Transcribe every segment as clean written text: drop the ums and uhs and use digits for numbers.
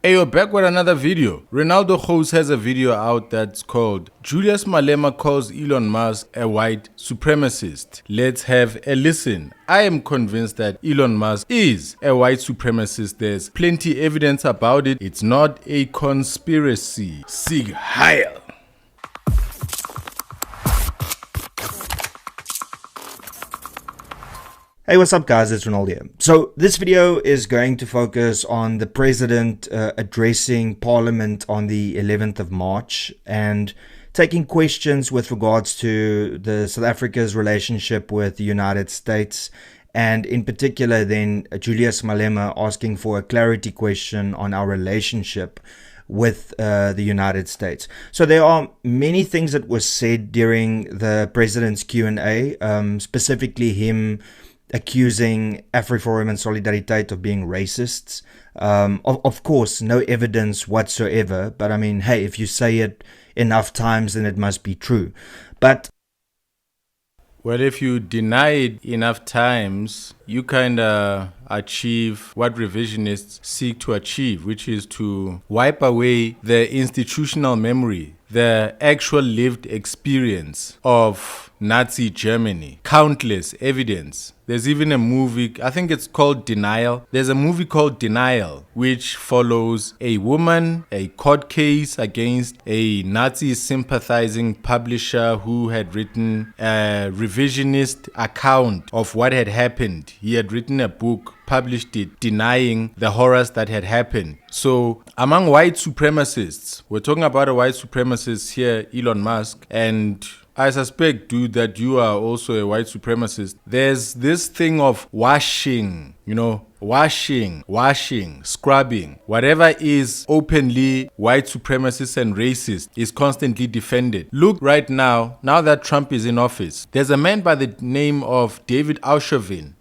Hey, you're back with another video. Renaldo Gouws has a video out that's called Julius Malema calls Elon Musk a white supremacist. Let's have a listen. I am convinced that Elon Musk is a white supremacist. There's plenty evidence about it. It's not a conspiracy. Sieg Heil. Hey, what's up guys, it's Renaldo here. So this video is going to focus on the president addressing parliament on the 11th of March and taking questions with regards to the South Africa's relationship with the United States, and in particular then Julius Malema asking for a clarity question on our relationship with the United States. So there are many things that were said during the president's Q&A, specifically him accusing AfriForum and Solidariteit of being racists. Of course, no evidence whatsoever, but I mean, hey, if you say it enough times, then it must be true. But well, if you deny it enough times, you kind of achieve what revisionists seek to achieve, which is to wipe away the institutional memory, the actual lived experience of Nazi Germany. Countless evidence. There's even a movie, I think it's called Denial. There's a movie called Denial, which follows a woman, a court case against a Nazi sympathizing publisher who had written a revisionist account of what had happened. He had written a book, published it, denying the horrors that had happened. So among white supremacists, we're talking about a white supremacist here, Elon Musk, and I suspect, dude, that you are also a white supremacist. There's this thing of washing, washing, scrubbing. Whatever is openly white supremacist and racist is constantly defended. Look right now that Trump is in office, there's a man by the name of David Chauvin.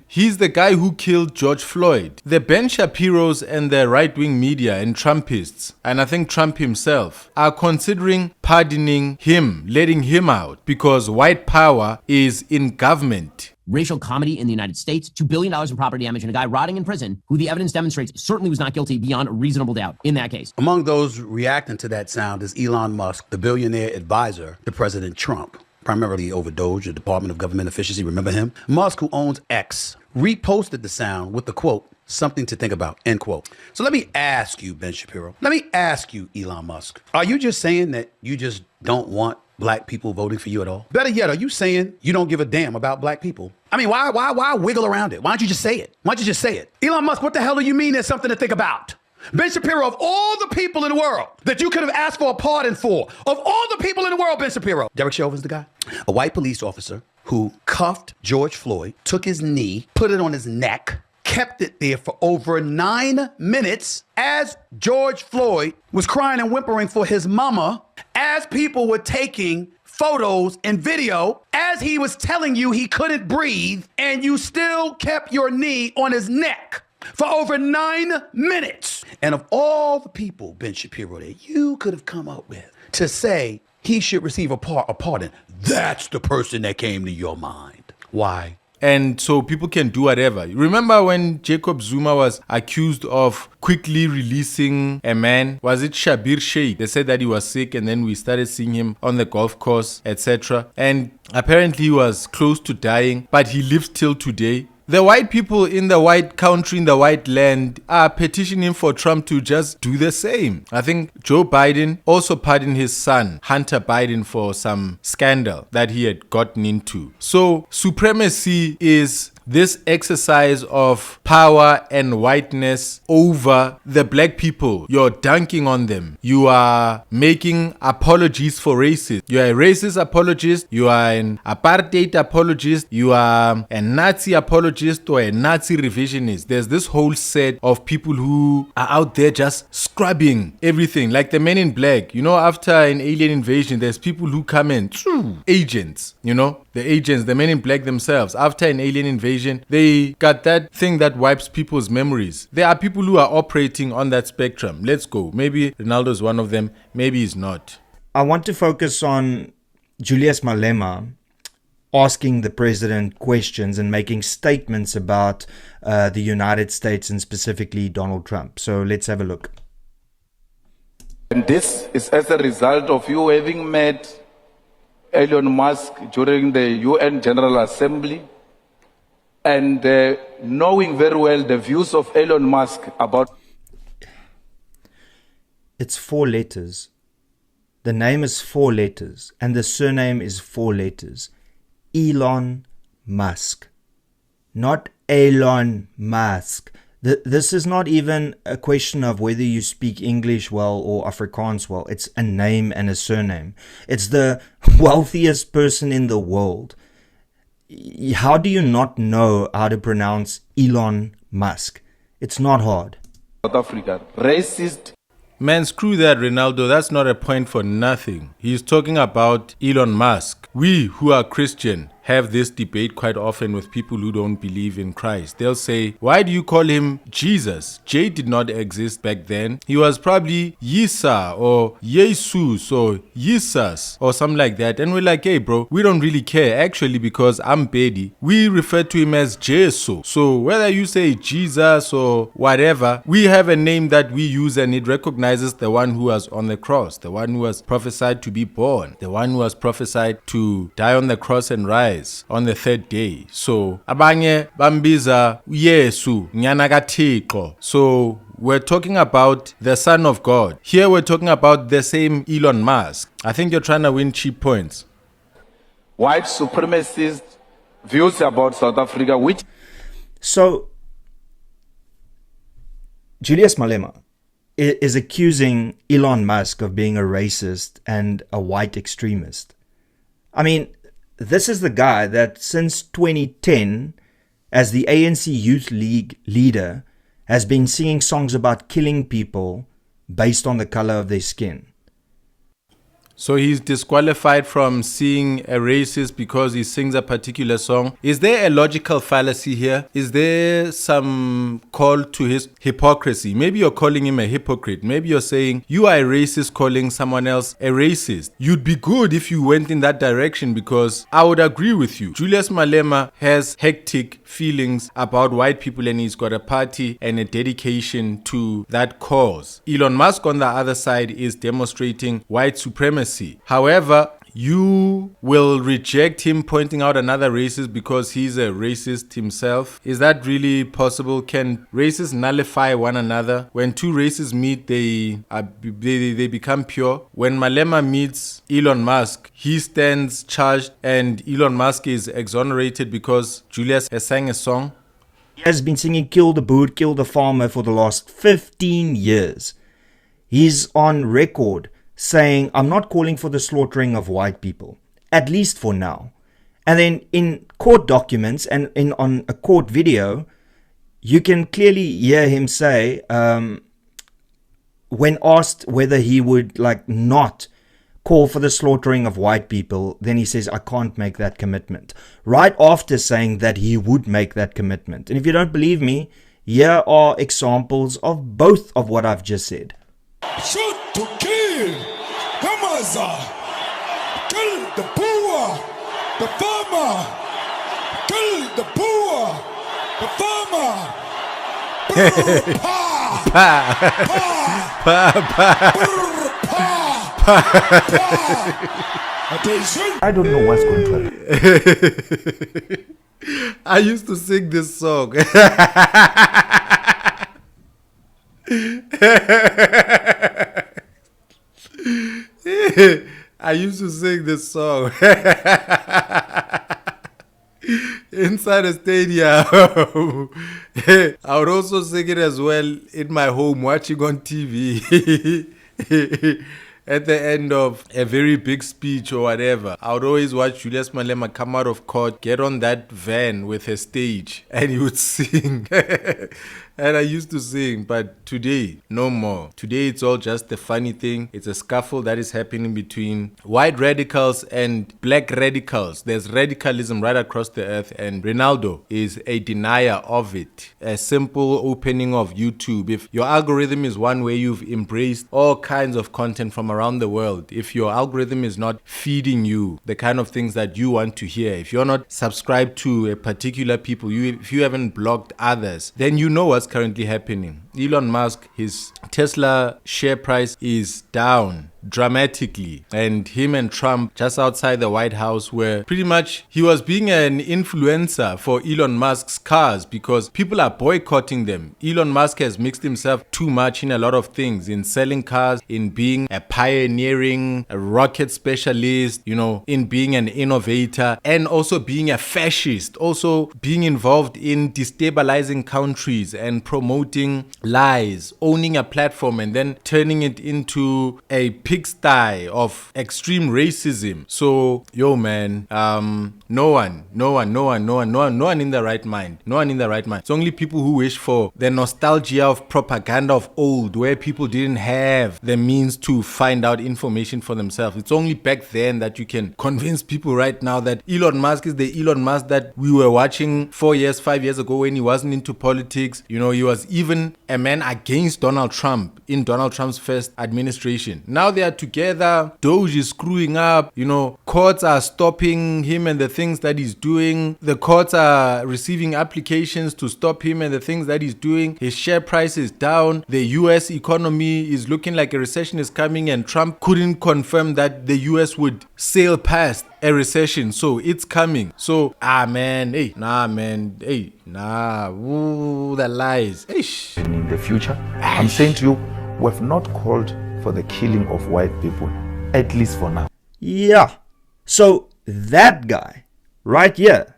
He's the guy who killed George Floyd. The Ben Shapiros and the right-wing media and Trumpists, and I think Trump himself, are considering pardoning him, letting him out, because white power is in government. Racial comedy in the United States, $2 billion in property damage, and a guy rotting in prison who the evidence demonstrates certainly was not guilty beyond a reasonable doubt in that case. Among those reacting to that sound is Elon Musk, the billionaire advisor to President Trump, primarily over DOGE, the Department of Government Efficiency. Remember him? Musk, who owns X, reposted the sound with the quote, "Something to think about," end quote. So let me ask you, Ben Shapiro. Let me ask you, Elon Musk. Are you just saying that you just don't want black people voting for you at all? Better yet, are you saying you don't give a damn about black people? I mean, why wiggle around it? Why don't you just say it? Why don't you just say it? Elon Musk, what the hell do you mean there's something to think about? Ben Shapiro, of all the people in the world that you could have asked for a pardon for, of all the people in the world, Ben Shapiro, Derek Chauvin's the guy. A white police officer who cuffed George Floyd, took his knee, put it on his neck, kept it there for over 9 minutes as George Floyd was crying and whimpering for his mama, as people were taking photos and video, as he was telling you he couldn't breathe, and you still kept your knee on his neck for over 9 minutes. And of all the people, Ben Shapiro, that you could have come up with to say he should receive a pardon, that's the person that came to your mind. Why? And so people can do whatever. Remember when Jacob Zuma was accused of quickly releasing a man? Was it Shabir Sheikh? They said that he was sick, and then we started seeing him on the golf course, etc. And apparently he was close to dying, but he lives till today. The white people in the white country, in the white land, are petitioning for Trump to just do the same. I think Joe Biden also pardoned his son, Hunter Biden, for some scandal that he had gotten into. So supremacy is this exercise of power and whiteness over the black people. You're dunking on them. You are making apologies for racists. You are a racist apologist. You are an apartheid apologist. You are a Nazi apologist or a Nazi revisionist. There's this whole set of people who are out there just scrubbing everything. Like the Men in Black. After an alien invasion, there's people who come in, agents, the agents, the Men in Black themselves. After an alien invasion, they got that thing that wipes people's memories. There are people who are operating on that spectrum. Let's go. Maybe Ronaldo is one of them. Maybe he's not. I want to focus on Julius Malema asking the president questions and making statements about the United States and specifically Donald Trump. So let's have a look. And this is as a result of you having met Elon Musk during the UN General Assembly and knowing very well the views of Elon Musk about... It's 4 letters. The name is 4 letters and the surname is 4 letters. Elon Musk, not Elon Musk. This is not even a question of whether you speak English well or Afrikaans well. It's a name and a surname. It's the wealthiest person in the world. How do you not know how to pronounce Elon Musk? It's not hard. South Africa, racist. Man, screw that, Renaldo. That's not a point for nothing. He's talking about Elon Musk. We who are Christian have this debate quite often with people who don't believe in Christ. They'll say, why do you call him Jesus? J did not exist back then. He was probably Yisa or Jesus or Jesus or something like that. And we're like, hey bro, we don't really care actually, because I'm Bedi. We refer to him as Jesus. So whether you say Jesus or whatever, we have a name that we use and it recognizes the one who was on the cross, the one who was prophesied to be born, the one who was prophesied to die on the cross and rise on the 3rd day. So abanye bambiza Yesu nyana kaThixo. So we're talking about the Son of God. Here we're talking about the same Elon Musk. I think you're trying to win cheap points. White supremacist views about South Africa, which... So Julius Malema is accusing Elon Musk of being a racist and a white extremist. I mean, this is the guy that since 2010, as the ANC Youth League leader, has been singing songs about killing people based on the color of their skin. So he's disqualified from being a racist because he sings a particular song. Is there a logical fallacy here? Is there some call to his hypocrisy? Maybe you're calling him a hypocrite. Maybe you're saying you are a racist calling someone else a racist. You'd be good if you went in that direction, because I would agree with you. Julius Malema has hectic feelings about white people and he's got a party and a dedication to that cause. Elon Musk on the other side is demonstrating white supremacy. However, you will reject him pointing out another racist because he's a racist himself. Is that really possible? Can races nullify one another? When two races meet, they become pure. When Malema meets Elon Musk, he stands charged and Elon Musk is exonerated because Julius has sang a song. He has been singing "Kill the Boot, Kill the Farmer" for the last 15 years. He's on record saying, I'm not calling for the slaughtering of white people, at least for now. And then in court documents and on a court video, you can clearly hear him say, when asked whether he would not call for the slaughtering of white people, then he says, I can't make that commitment. Right after saying that he would make that commitment. And if you don't believe me, here are examples of both of what I've just said. Shoot to kill the mother, kill the poor, the farmer, kill the poor, the farmer. Attention. I don't know what's going on. I used to sing this song. I used to sing this song inside a stadium. I would also sing it as well in my home, watching on TV. At the end of a very big speech or whatever, I would always watch Julius Malema come out of court, get on that van with a stage, and he would sing. And I used to sing, but today, no more. Today, it's all just a funny thing. It's a scuffle that is happening between white radicals and black radicals. There's radicalism right across the earth, and Renaldo is a denier of it. A simple opening of YouTube. If your algorithm is one way, you've embraced all kinds of content from around the world. If your algorithm is not feeding you the kind of things that you want to hear, if you're not subscribed to a particular people, if you haven't blocked others, then you know what's currently happening. Elon Musk, his Tesla share price is down dramatically, and him and Trump just outside the White House where pretty much he was being an influencer for Elon Musk's cars because people are boycotting them. Elon Musk has mixed himself too much in a lot of things, in selling cars, in being a pioneering, a rocket specialist, in being an innovator, and also being a fascist, also being involved in destabilizing countries and promoting lies, owning a platform and then turning it into a pigsty of extreme racism. So, man, no one in the right mind. No one in the right mind. It's only people who wish for the nostalgia of propaganda of old, where people didn't have the means to find out information for themselves. It's only back then that you can convince people right now that Elon Musk is the Elon Musk that we were watching 5 years ago when he wasn't into politics. He was even a man against Donald Trump in Donald Trump's first administration. Now they are together. Doge is screwing up. Courts are stopping him and the things that he's doing. The courts are receiving applications to stop him and the things that he's doing. His share price is down. The US economy is looking like a recession is coming, and Trump couldn't confirm that the US would sail past a recession. So it's coming. So, the lies. In the future, I'm saying to you, we have not called for the killing of white people, at least for now. Yeah. So that guy right here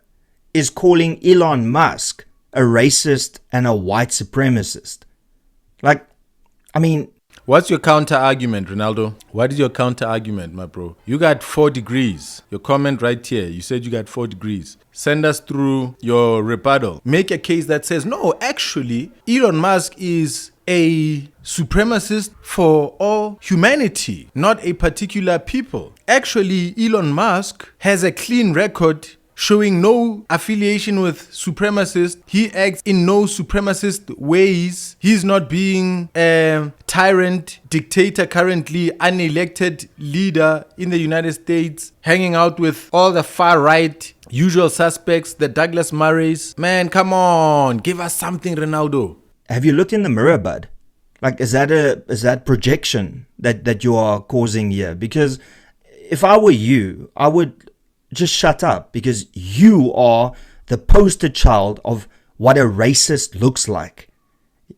is calling Elon Musk a racist and a white supremacist. What's your counter argument, Ronaldo? What is your counter argument, my bro? You got 4 degrees. Your comment right here, you said you got 4 degrees. Send us through your rebuttal. Make a case that says, no, actually, Elon Musk is a supremacist for all humanity, not a particular people. Actually, Elon Musk has a clean record showing no affiliation with supremacists. He acts in no supremacist ways. He's not being a tyrant, dictator, currently unelected leader in the United States, hanging out with all the far right usual suspects, the Douglas Murrays. Man, come on, give us something, Ronaldo. Have you looked in the mirror, bud? Is that projection that you are causing here? Because if I were you, I would just shut up, because you are the poster child of what a racist looks like.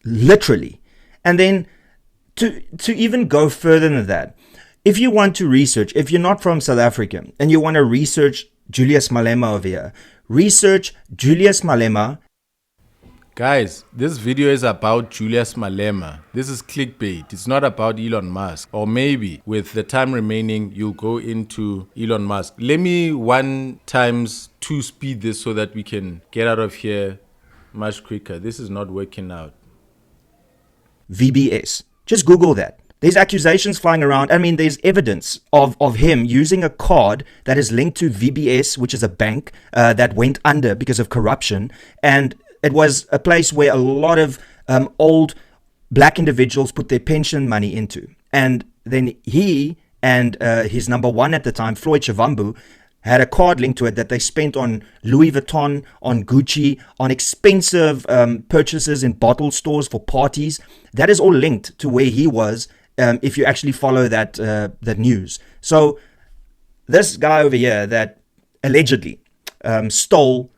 Literally. And then to even go further than that, if you want to research, if you're not from South Africa and you want to research Julius Malema over here, research Julius Malema. Guys, this video is about Julius Malema. This is clickbait. It's not about Elon Musk. Or maybe with the time remaining, you'll go into Elon Musk. Let me 1x2 speed this so that we can get out of here much quicker. This is not working out. VBS. Just Google that. There's accusations flying around. There's evidence of him using a card that is linked to VBS, which is a bank that went under because of corruption. And it was a place where a lot of old black individuals put their pension money into. And then he and his number one at the time, Floyd Shivambu, had a card linked to it that they spent on Louis Vuitton, on Gucci, on expensive purchases in bottle stores for parties. That is all linked to where he was, if you actually follow that news. So this guy over here that allegedly stole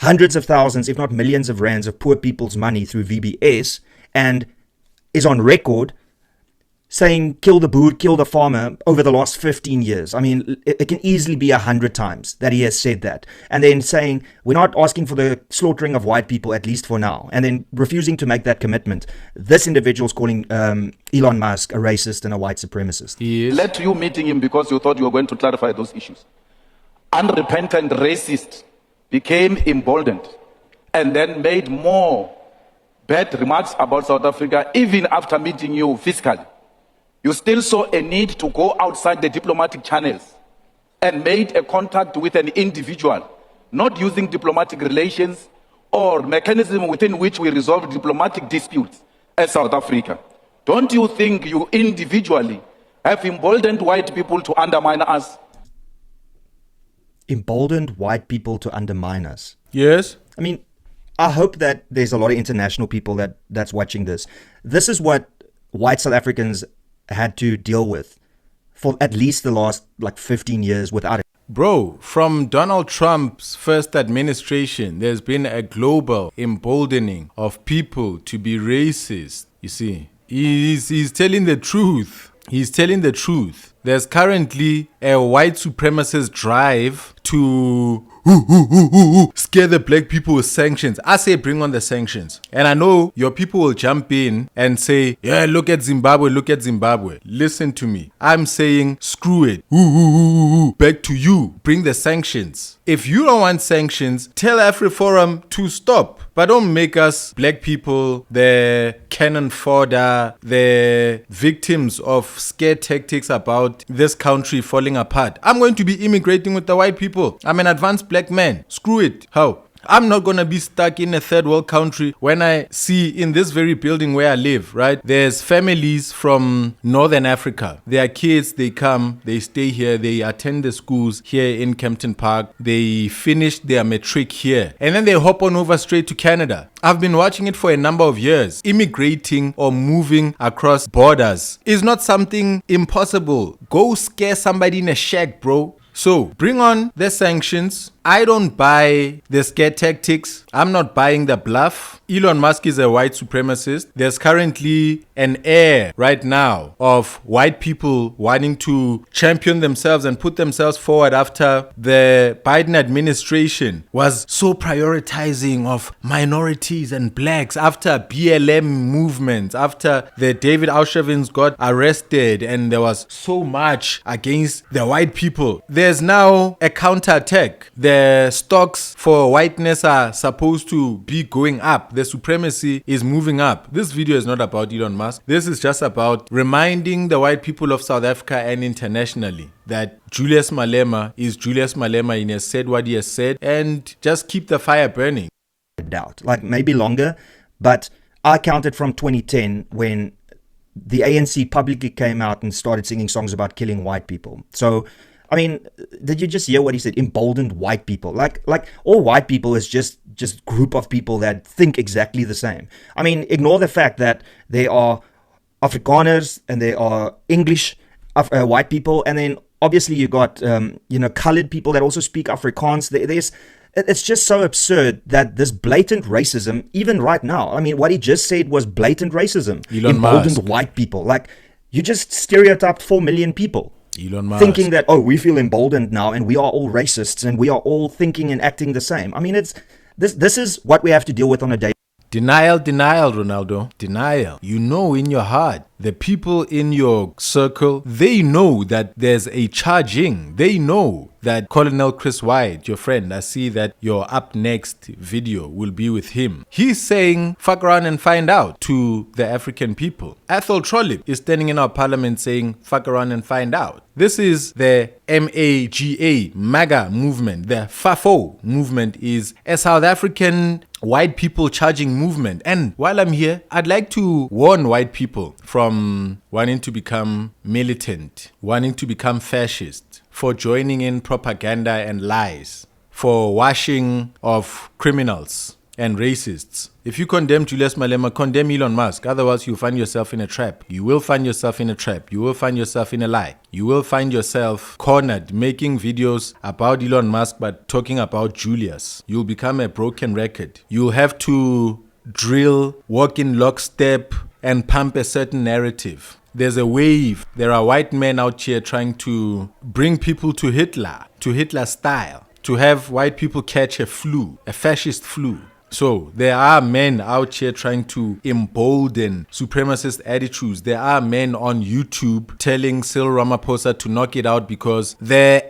hundreds of thousands, if not millions of rands of poor people's money through VBS, and is on record saying kill the boer, kill the farmer over the last 15 years. It can easily be 100 times that he has said that. And then saying we're not asking for the slaughtering of white people, at least for now. And then refusing to make that commitment. This individual is calling Elon Musk a racist and a white supremacist. He is. Let you meeting him because you thought you were going to clarify those issues. Unrepentant racist became emboldened and then made more bad remarks about South Africa, even after meeting you physically. You still saw a need to go outside the diplomatic channels and made a contact with an individual, not using diplomatic relations or mechanism within which we resolve diplomatic disputes as South Africa. Don't you think you individually have emboldened white people to undermine us? Emboldened white people to undermine us. Yes. I mean, I hope that there's a lot of international people that's watching this. This is what white South Africans had to deal with for at least the last 15 years without it. Bro, from Donald Trump's first administration, there's been a global emboldening of people to be racist. You see, he's telling the truth. He's telling the truth. There's currently a white supremacist drive to scare the black people with sanctions. I say bring on the sanctions. And I know your people will jump in and say, yeah, look at Zimbabwe, look at Zimbabwe. Listen to me. I'm saying screw it. Back to you. Bring the sanctions. If you don't want sanctions, tell AfriForum to stop. But don't make us black people the cannon fodder, the victims of scare tactics about this country falling apart. I'm going to be immigrating with the white people. I'm an advanced black man. Screw it. How? I'm not going to be stuck in a third world country when I see in this very building where I live, right? There's families from Northern Africa. Their kids, they come, they stay here, they attend the schools here in Kempton Park. They finish their matric here. And then they hop on over straight to Canada. I've been watching it for a number of years. Immigrating or moving across borders is not something impossible. Go scare somebody in a shack, bro. So bring on the sanctions. I don't buy the scare tactics. I'm not buying the bluff. Elon Musk is a white supremacist. There's currently an air right now of white people wanting to champion themselves and put themselves forward after the Biden administration was so prioritizing of minorities and blacks, after BLM movements, after the David Auschwitz got arrested and there was so much against the white people. There's now a counterattack. The stocks for whiteness are supposed to be going up. The supremacy is moving up. This video is not about Elon Musk. This is just about reminding the white people of South Africa and internationally that Julius Malema is Julius Malema. He has said what he has said, and just keep the fire burning. Doubt, maybe longer, but I counted from 2010 when the ANC publicly came out and started singing songs about killing white people. So I mean, did you just hear what he said? Emboldened white people. Like all white people is just group of people that think exactly the same. I mean, ignore the fact that they are Afrikaners and they are English white people, and then obviously you got colored people that also speak Afrikaans. It's just so absurd that this blatant racism, even right now, I mean, what he just said was blatant racism. Elon Emboldened Musk. White people. You just stereotyped 4 million people. Elon Musk. Thinking that, oh, we feel emboldened now and we are all racists and we are all thinking and acting the same. I mean, this is what we have to deal with on a day. Denial, Ronaldo. Denial. You know in your heart, the people in your circle, they know that there's a charging. They know that Colonel Chris White, your friend, I see that your up next video will be with him. He's saying, fuck around and find out to the African people. Athol Trollip is standing in our parliament saying, fuck around and find out. This is the MAGA movement. The FAFO movement is a South African white people charging movement. And while I'm here, I'd like to warn white people from wanting to become militant, wanting to become fascist, for joining in propaganda and lies, for washing of criminals and racists. If you condemn Julius Malema, condemn Elon Musk. Otherwise, you'll find yourself in a trap. You will find yourself in a trap. You will find yourself in a lie. You will find yourself cornered, making videos about Elon Musk, but talking about Julius. You'll become a broken record. You'll have to drill, walk in lockstep, and pump a certain narrative. There's a wave. There are white men out here trying to bring people to Hitler style, to have white people catch a flu, a fascist flu. So there are men out here trying to embolden supremacist attitudes. There are men on YouTube telling Cyril Ramaphosa to knock it out because the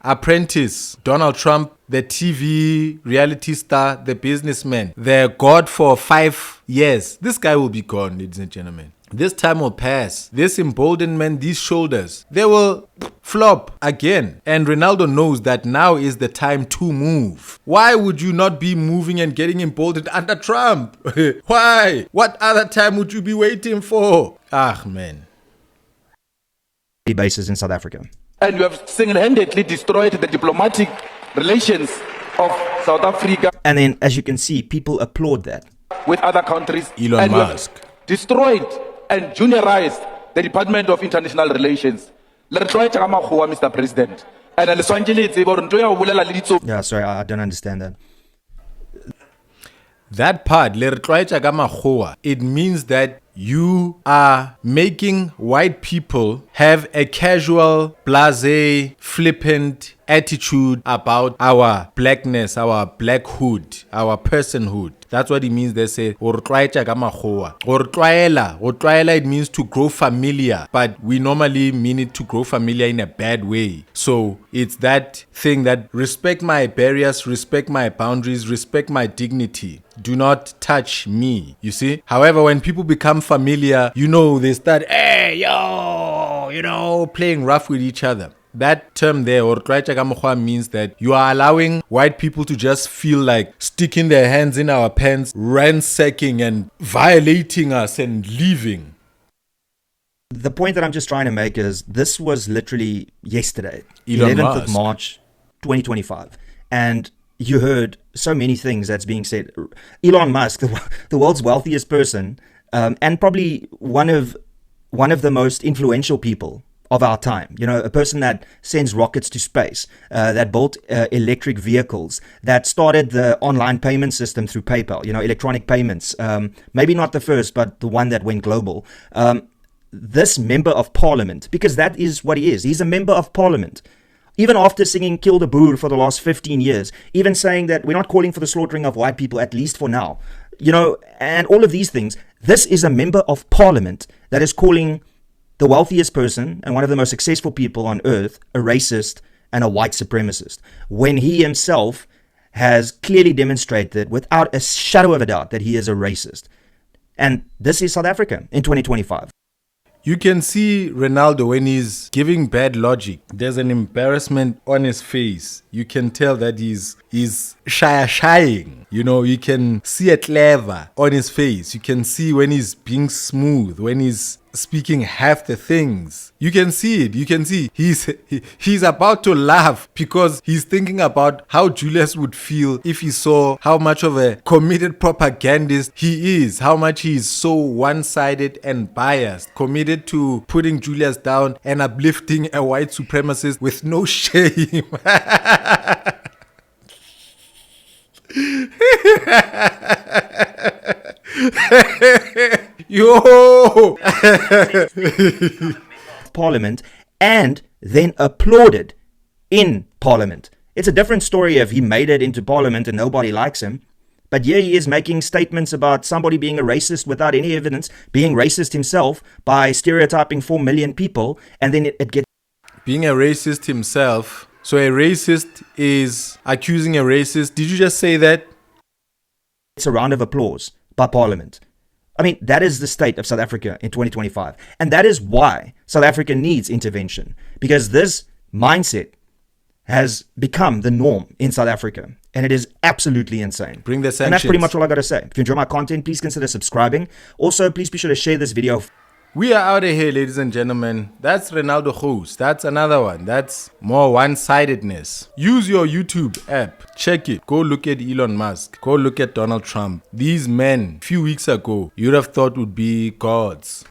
apprentice, Donald Trump, the TV reality star, the businessman, the god for 5 years. This guy will be gone, ladies and gentlemen. This time will pass. This emboldenment, these shoulders, they will flop again. And Renaldo knows that now is the time to move. Why would you not be moving and getting emboldened under Trump? Why? What other time would you be waiting for? Ah, man. Bases in South Africa. And you have single-handedly destroyed the diplomatic relations of South Africa. And then, as you can see, people applaud that. With other countries. Elon Musk. Destroyed and juniorized the Department of International Relations. Mr. President. Yeah, sorry, I don't understand that. That part, it means that you are making white people have a casual, blasé, flippant attitude about our blackness, our blackhood, our personhood. That's what it means. They say, it means to grow familiar, but we normally mean it to grow familiar in a bad way. So it's that thing that respect my barriers, respect my boundaries, respect my dignity. Do not touch me, you see? However, when people become familiar, they start, hey, yo, playing rough with each other. That term there, or means that you are allowing white people to just feel like sticking their hands in our pants, ransacking and violating us and leaving. The point that I'm just trying to make is this was literally yesterday, Elon 11th Musk. of March, 2025. And you heard so many things that's being said. Elon Musk, the world's wealthiest person, and probably one of the most influential people of our time, a person that sends rockets to space, that built electric vehicles, that started the online payment system through PayPal, electronic payments, maybe not the first, but the one that went global. This member of parliament, because that is what he is. He's a member of parliament. Even after singing Kill the Boer for the last 15 years, even saying that we're not calling for the slaughtering of white people, at least for now, and all of these things, this is a member of parliament that is calling the wealthiest person and one of the most successful people on earth a racist and a white supremacist, when he himself has clearly demonstrated without a shadow of a doubt that he is a racist. And this is South Africa in 2025. You can see Renaldo when he's giving bad logic. There's an embarrassment on his face. You can tell that he's shying. You can see a clever on his face. You can see when he's being smooth, when he's speaking half the things. You can see it. You can see he's about to laugh because he's thinking about how Julius would feel if he saw how much of a committed propagandist he is, how much he is so one-sided and biased, committed to putting Julius down and uplifting a white supremacist with no shame. Yo! Parliament, and then applauded in Parliament. It's a different story if he made it into Parliament and nobody likes him. But here he is making statements about somebody being a racist without any evidence, being racist himself by stereotyping 4 million people, and then it gets... Being a racist himself. So a racist is accusing a racist. Did you just say that? It's a round of applause by Parliament. I mean, that is the state of South Africa in 2025. And that is why South Africa needs intervention. Because this mindset has become the norm in South Africa. And it is absolutely insane. Bring the sanctions. And that's pretty much all I got to say. If you enjoy my content, please consider subscribing. Also, please be sure to share this video. We are out of here, ladies and gentlemen. That's Renaldo Gouws. That's another one. That's more one-sidedness. Use your YouTube app. Check it. Go look at Elon Musk. Go look at Donald Trump. These men, a few weeks ago, you'd have thought would be gods,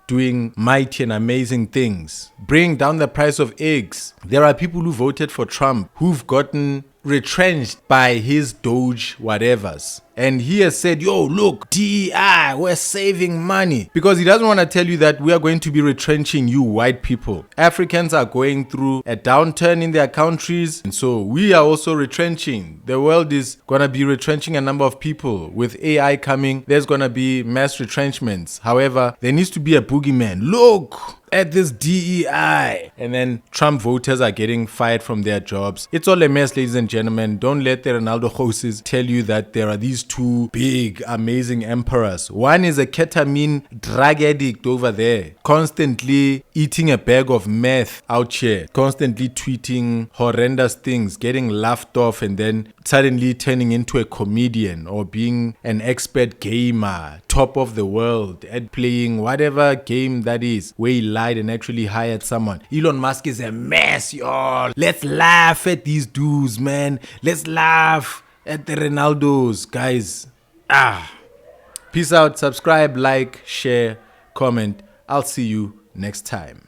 doing mighty and amazing things. Bring down the price of eggs. There are people who voted for Trump who've gotten retrenched by his Doge whatevers. And he has said, yo, look, DEI, we're saving money. Because he doesn't want to tell you that we are going to be retrenching you white people. Africans are going through a downturn in their countries. And so we are also retrenching. The world is going to be retrenching a number of people. With AI coming, there's going to be mass retrenchments. However, there needs to be a boogeyman. Look at this DEI. And then Trump voters are getting fired from their jobs. It's all a mess, ladies and gentlemen. Don't let the Renaldo Gouws tell you that there are these two big, amazing emperors. One is a ketamine drug addict over there, constantly eating a bag of meth out here, constantly tweeting horrendous things, getting laughed off, and then suddenly turning into a comedian or being an expert gamer, top of the world at playing whatever game that is, where he lied and actually hired someone. Elon Musk is a mess, y'all. Let's laugh at these dudes, man. Let's laugh at the Renaldos, guys. Peace out. Subscribe, like, share, comment. I'll see you next time.